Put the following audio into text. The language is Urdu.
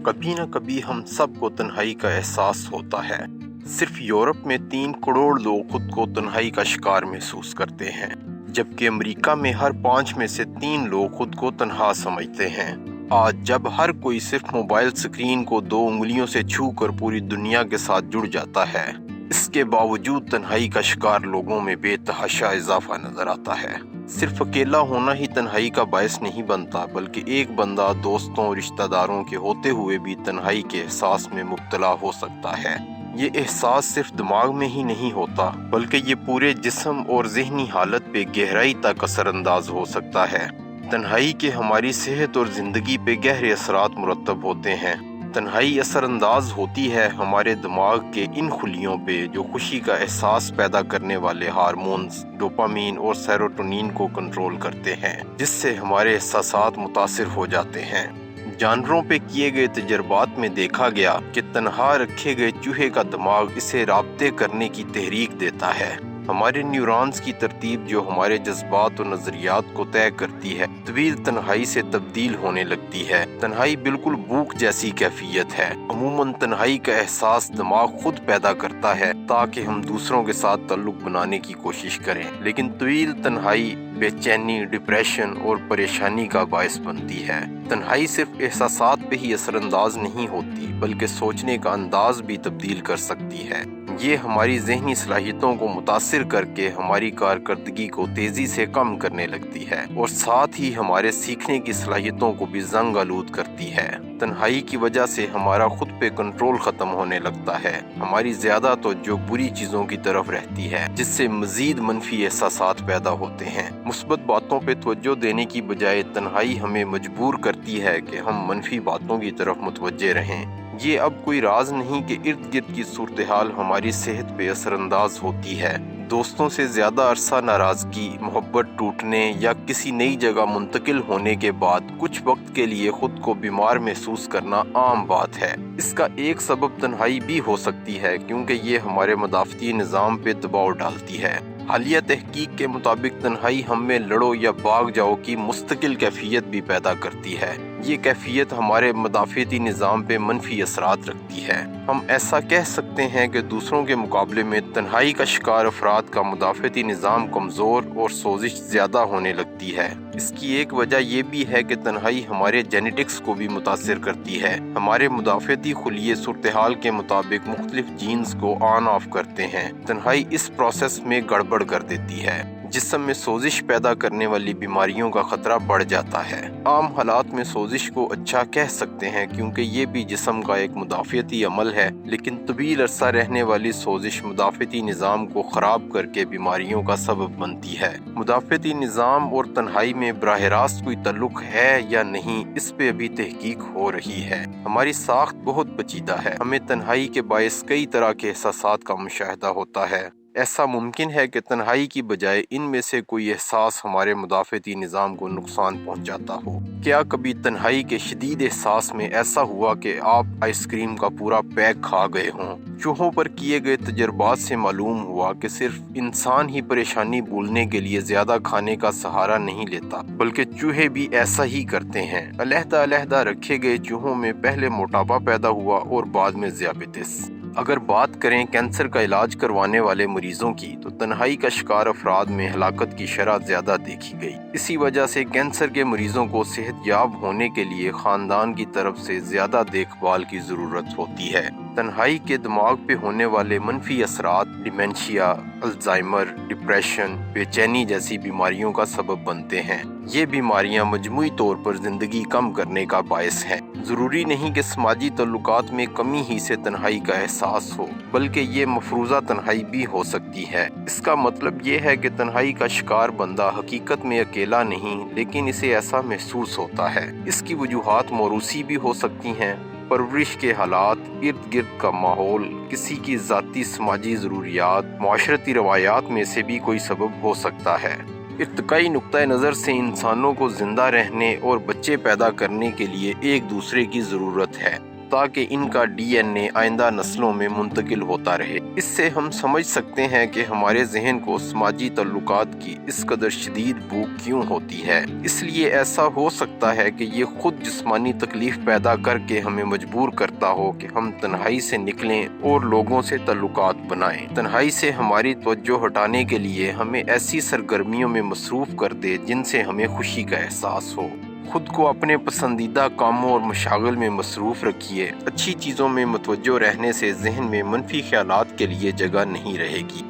کبھی نہ کبھی ہم سب کو تنہائی کا احساس ہوتا ہے۔ صرف یورپ میں 3 کروڑ لوگ خود کو تنہائی کا شکار محسوس کرتے ہیں، جبکہ امریکہ میں ہر 5 میں سے 3 لوگ خود کو تنہا سمجھتے ہیں۔ آج جب ہر کوئی صرف موبائل سکرین کو 2 انگلیوں سے چھو کر پوری دنیا کے ساتھ جڑ جاتا ہے، اس کے باوجود تنہائی کا شکار لوگوں میں بے تحاشا اضافہ نظر آتا ہے۔ صرف اکیلا ہونا ہی تنہائی کا باعث نہیں بنتا، بلکہ ایک بندہ دوستوں اور رشتہ داروں کے ہوتے ہوئے بھی تنہائی کے احساس میں مبتلا ہو سکتا ہے۔ یہ احساس صرف دماغ میں ہی نہیں ہوتا، بلکہ یہ پورے جسم اور ذہنی حالت پہ گہرائی تک اثر انداز ہو سکتا ہے۔ تنہائی کے ہماری صحت اور زندگی پہ گہرے اثرات مرتب ہوتے ہیں۔ تنہائی اثر انداز ہوتی ہے ہمارے دماغ کے ان خلیوں پہ جو خوشی کا احساس پیدا کرنے والے ہارمونز ڈوپامین اور سیروٹونین کو کنٹرول کرتے ہیں، جس سے ہمارے احساسات متاثر ہو جاتے ہیں۔ جانوروں پہ کیے گئے تجربات میں دیکھا گیا کہ تنہا رکھے گئے چوہے کا دماغ اسے رابطے کرنے کی تحریک دیتا ہے۔ ہمارے نیورونز کی ترتیب جو ہمارے جذبات اور نظریات کو طے کرتی ہے، طویل تنہائی سے تبدیل ہونے لگتی ہے۔ تنہائی بالکل بھوک جیسی کیفیت ہے۔ عموماً تنہائی کا احساس دماغ خود پیدا کرتا ہے تاکہ ہم دوسروں کے ساتھ تعلق بنانے کی کوشش کریں، لیکن طویل تنہائی بے چینی، ڈپریشن اور پریشانی کا باعث بنتی ہے۔ تنہائی صرف احساسات پہ ہی اثر انداز نہیں ہوتی، بلکہ سوچنے کا انداز بھی تبدیل کر سکتی ہے۔ یہ ہماری ذہنی صلاحیتوں کو متاثر کر کے ہماری کارکردگی کو تیزی سے کم کرنے لگتی ہے، اور ساتھ ہی ہمارے سیکھنے کی صلاحیتوں کو بھی زنگ آلود کرتی ہے۔ تنہائی کی وجہ سے ہمارا خود پہ کنٹرول ختم ہونے لگتا ہے۔ ہماری زیادہ توجہ بری چیزوں کی طرف رہتی ہے، جس سے مزید منفی احساسات پیدا ہوتے ہیں۔ مثبت باتوں پہ توجہ دینے کی بجائے تنہائی ہمیں مجبور کرتی ہے کہ ہم منفی باتوں کی طرف متوجہ رہیں۔ یہ اب کوئی راز نہیں کہ ارد گرد کی صورتحال ہماری صحت پہ اثر انداز ہوتی ہے۔ دوستوں سے زیادہ عرصہ ناراضگی، محبت ٹوٹنے یا کسی نئی جگہ منتقل ہونے کے بعد کچھ وقت کے لیے خود کو بیمار محسوس کرنا عام بات ہے۔ اس کا ایک سبب تنہائی بھی ہو سکتی ہے، کیونکہ یہ ہمارے مدافعتی نظام پہ دباؤ ڈالتی ہے۔ حالیہ تحقیق کے مطابق تنہائی ہم میں لڑو یا بھاگ جاؤ کی مستقل کیفیت بھی پیدا کرتی ہے۔ یہ کیفیت ہمارے مدافعتی نظام پہ منفی اثرات رکھتی ہے۔ ہم ایسا کہہ سکتے ہیں کہ دوسروں کے مقابلے میں تنہائی کا شکار افراد کا مدافعتی نظام کمزور اور سوزش زیادہ ہونے لگتی ہے۔ اس کی ایک وجہ یہ بھی ہے کہ تنہائی ہمارے جینیٹکس کو بھی متاثر کرتی ہے۔ ہمارے مدافعتی خلیے صورتحال کے مطابق مختلف جینز کو آن آف کرتے ہیں۔ تنہائی اس پروسیس میں گڑبڑ کر دیتی ہے۔ جسم میں سوزش پیدا کرنے والی بیماریوں کا خطرہ بڑھ جاتا ہے۔ عام حالات میں سوزش کو اچھا کہہ سکتے ہیں، کیونکہ یہ بھی جسم کا ایک مدافعتی عمل ہے، لیکن طویل عرصہ رہنے والی سوزش مدافعتی نظام کو خراب کر کے بیماریوں کا سبب بنتی ہے۔ مدافعتی نظام اور تنہائی میں براہ راست کوئی تعلق ہے یا نہیں، اس پہ ابھی تحقیق ہو رہی ہے۔ ہماری ساخت بہت پیچیدہ ہے۔ ہمیں تنہائی کے باعث کئی طرح کے احساسات کا مشاہدہ ہوتا ہے۔ ایسا ممکن ہے کہ تنہائی کی بجائے ان میں سے کوئی احساس ہمارے مدافعتی نظام کو نقصان پہنچاتا ہو۔ کیا کبھی تنہائی کے شدید احساس میں ایسا ہوا کہ آپ آئس کریم کا پورا پیک کھا گئے ہوں؟ چوہوں پر کیے گئے تجربات سے معلوم ہوا کہ صرف انسان ہی پریشانی بھولنے کے لیے زیادہ کھانے کا سہارا نہیں لیتا، بلکہ چوہے بھی ایسا ہی کرتے ہیں۔ علیحدہ علیحدہ رکھے گئے چوہوں میں پہلے موٹاپا پیدا ہوا اور بعد میں ذیابیطس۔ اگر بات کریں کینسر کا علاج کروانے والے مریضوں کی، تو تنہائی کا شکار افراد میں ہلاکت کی شرح زیادہ دیکھی گئی۔ اسی وجہ سے کینسر کے مریضوں کو صحت یاب ہونے کے لیے خاندان کی طرف سے زیادہ دیکھ بھال کی ضرورت ہوتی ہے۔ تنہائی کے دماغ پہ ہونے والے منفی اثرات ڈیمنشیا، الزائمر، ڈپریشن، بے چینی جیسی بیماریوں کا سبب بنتے ہیں۔ یہ بیماریاں مجموعی طور پر زندگی کم کرنے کا باعث ہیں۔ ضروری نہیں کہ سماجی تعلقات میں کمی ہی سے تنہائی کا احساس ہو، بلکہ یہ مفروضہ تنہائی بھی ہو سکتی ہے۔ اس کا مطلب یہ ہے کہ تنہائی کا شکار بندہ حقیقت میں اکیلا نہیں، لیکن اسے ایسا محسوس ہوتا ہے۔ اس کی وجوہات موروثی بھی ہو سکتی ہیں۔ پرورش کے حالات، ارد گرد کا ماحول، کسی کی ذاتی سماجی ضروریات، معاشرتی روایات میں سے بھی کوئی سبب ہو سکتا ہے۔ ارتقائی نقطۂ نظر سے انسانوں کو زندہ رہنے اور بچے پیدا کرنے کے لیے ایک دوسرے کی ضرورت ہے، تاکہ ان کا ڈی این اے آئندہ نسلوں میں منتقل ہوتا رہے۔ اس سے ہم سمجھ سکتے ہیں کہ ہمارے ذہن کو سماجی تعلقات کی اس قدر شدید بھوک کیوں ہوتی ہے۔ اس لیے ایسا ہو سکتا ہے کہ یہ خود جسمانی تکلیف پیدا کر کے ہمیں مجبور کرتا ہو کہ ہم تنہائی سے نکلیں اور لوگوں سے تعلقات بنائیں۔ تنہائی سے ہماری توجہ ہٹانے کے لیے ہمیں ایسی سرگرمیوں میں مصروف کر دے جن سے ہمیں خوشی کا احساس ہو۔ خود کو اپنے پسندیدہ کاموں اور مشاغل میں مصروف رکھیے۔ اچھی چیزوں میں متوجہ رہنے سے ذہن میں منفی خیالات کے لیے جگہ نہیں رہے گی۔